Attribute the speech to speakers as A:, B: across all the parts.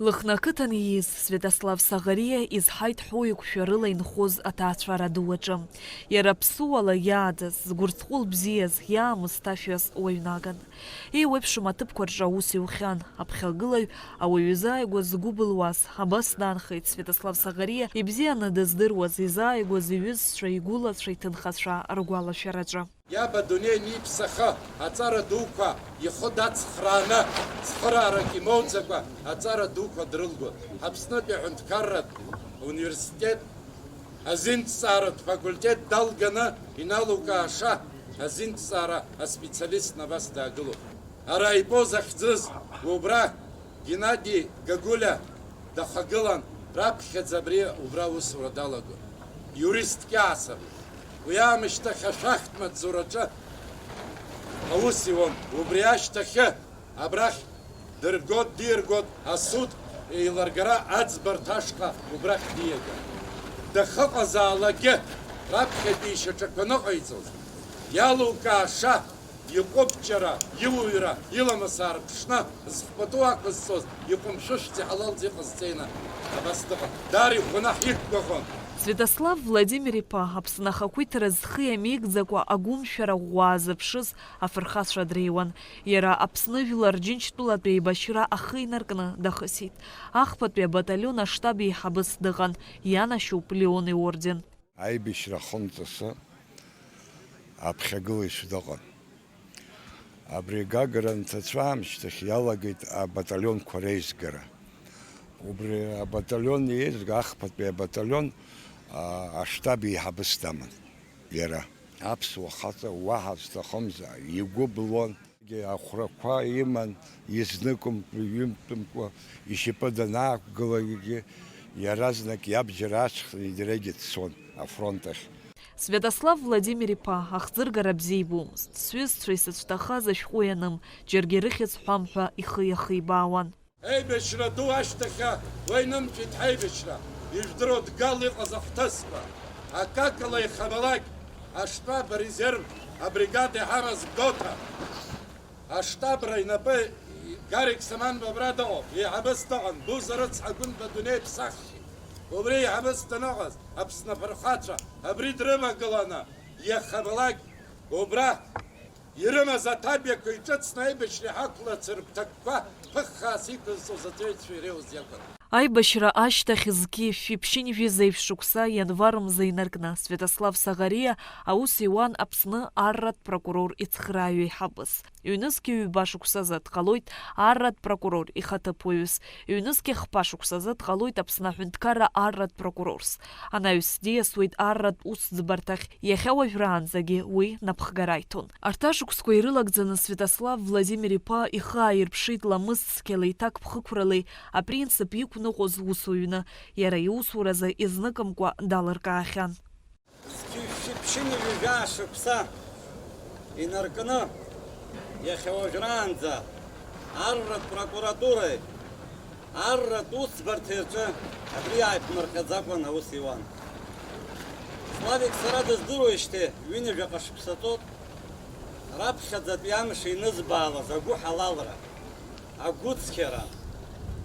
A: Лыхны ақыҭан ииз Святослав Саӷариа изҳаит ҳәоиқәшәа рыла инхоз аҭаацәара ду аҿы. Иара ԥсуала иаадаз, згәырҵҟәыл бзиаз, иаамысҭашәаз уаҩнаган. Еиуеиԥшым аҭыԥқәа рҿы аус иухьан. Аԥхьагылаҩ ауаҩы изааигәаз згәы былуаз, абас данхеит Святослав Саӷариа ибзианы дыздыруаз, изааигәаз иҩызцәа, игәылацәа, иҭынхацәа ргәалашәараҿы.
B: Иаба дунеи иԥсаха аҵара дуқәа ихы дацхрааны цхыраарак имоуӡакәа аҵара дуқәа дрылгон. Аԥснытәи аҳәынҭқарратә университет азинҭҵааратә факультет далганы иналукааша азинҭҵаара аспециалист набас даагылоуп. Ара ипоз ахьӡыз убра Геннади Гагуля дахагылан раԥхьаӡа абри убра аусура далагон. Юрист кьаасыр. Уи аамышьҭахь ашәахтә-маҵзураҿы аус иуан. Убри ашьҭахьы абрахь диргот асуд еилыргара аӡбарҭа ашҟа убрахь диаган. Дахыҟазаалакгьы раԥхьатәи ишьаҿақәа ныҟаиҵоз иалукааша иҟәыбҷара, иуҩра, иламыс аарԥшны зхпату ақәызҵоз иҟәымшәышәӡа иҳалалӡа иҟазҵеины абас дыҟан. Даара игәнаҳ иқәгәыӷын.
A: Святослав Владимир-иԥа Аԥсны ахақәиҭра зхы иамеигӡакәа агәымшәара ӷәӷәаа зыԥшыз афырхацәа дреиуан. Иара Аԥсны жәлар Џьынџьтәылатәи еибашьра ахы инаркны дахысит. Ахԥатәи абаталион аштаб еиҳабыс дыҟан. Ианашьоуп Леон иорден.
C: Аибашьра хымҵысы аԥхьагылаҩцәа дыҟан. Абри агагара анҭацәа аамышьҭахь иалагеит абаталионқәа реизгара. Убри абаталион иеизга ахԥатәи абаталион аштаб еиҳабыс даман. Иара аԥсуа хаҵа уаҳа зҭахымза игәы былуан. Ахәрақәа иман, изныкымкәа-ҩымтәымкәа ишьапы данаақәгылагьы иаразнак иабџьар ааҵхны идырегьы дцон афронт ахь.
A: Святослав Владимир-иԥа ахӡыргара бзиа ибомызт. Сҩызцәа исыцәҭахаз ашәҟәы ианым, џьаргьы рыхьӡ ҳәам ҳәа ихы иахибаауан.
B: Аибашьра ду ашьҭахьа уаинымҵәеит ҳаибашьра. Ижәдыруа дгал иҟаз ахҭысқәа. Акакала ихабалак аштаб арезерв абригада иҳамаз Гота. Аштабра инапы Гарик Саманба абра дыҟоуп. Еиҳабыс дыҟан. Буза рыцҳа Гәынба дунеи ԥсаххьеит. Убри еиҳабыс даныҟаз Аԥсны афырхацәа абри дрымагыланы иахабалак убра ирымаз аҭабиақәа иҿыцны аибашьра иҳақәлац рыгәҭакқәа ԥыххаас иқәызҵоз аҵаҩцәа иреиуаз иакәын. Аибашьра
A: ашьҭахь зқьи Фиԥшьынжәи зеиԥш шықәса январ мза инаркны Святослав Саӷариа аус иуан Аԥсны арратә прокурор ицхрааҩ еиҳабыс. Ҩнызқьи ҩба шықәсазы дҟалоит арратә прокурор ихаҭыԥуаҩыс. Ҩнызқьи хԥа шықәсазы дҟалоит Аԥсны аҳәынҭқарра арратә прокурорс. Анаҩс диасуеит арратә усӡбарҭахь. Иахьа уажәраанӡагьы уи напхгара иҭон. Арҭ ашықәсқәа ирылагӡаны Святослав Владимир-иԥа ихы ааирԥшит ламысцқьалеи ҭакԥхықәралеи апринцип иқәныҟәоз усуҩны. Иара иусуразы изныкымкәа далыркаахьан.
D: Фиԥшьынжәи жәаа шықәса инаркны иахьа уажәраанӡа арратә прокуратураи арратә усӡбарҭеи рҿы абри ааиԥмырҟьаӡакәан аус иуан. Славик сара дыздыруеижьҭеи ҩынҩажәаҟа шықәсатәоуп раԥхьаӡатәи амш инызбаалаз агәы ҳалалра, агәыцқьара,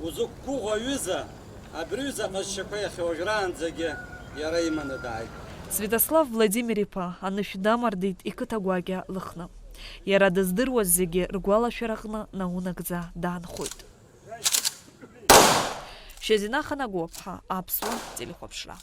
D: узықәгәыӷуа аҩыза, абри аҩыза аҟазшьақәа иахьа уажәраанӡагьы иара иманы дааит.
A: Святослав Владимир-иԥа анышә дамардеит иқыҭа-гәакьа Лыхны. Иара дыздыруаз зегьы ргәалашәараҟны наунагӡа даанхоит. Шьазина Ханагәыԥҳа, Аԥсуа телехәаԥшра.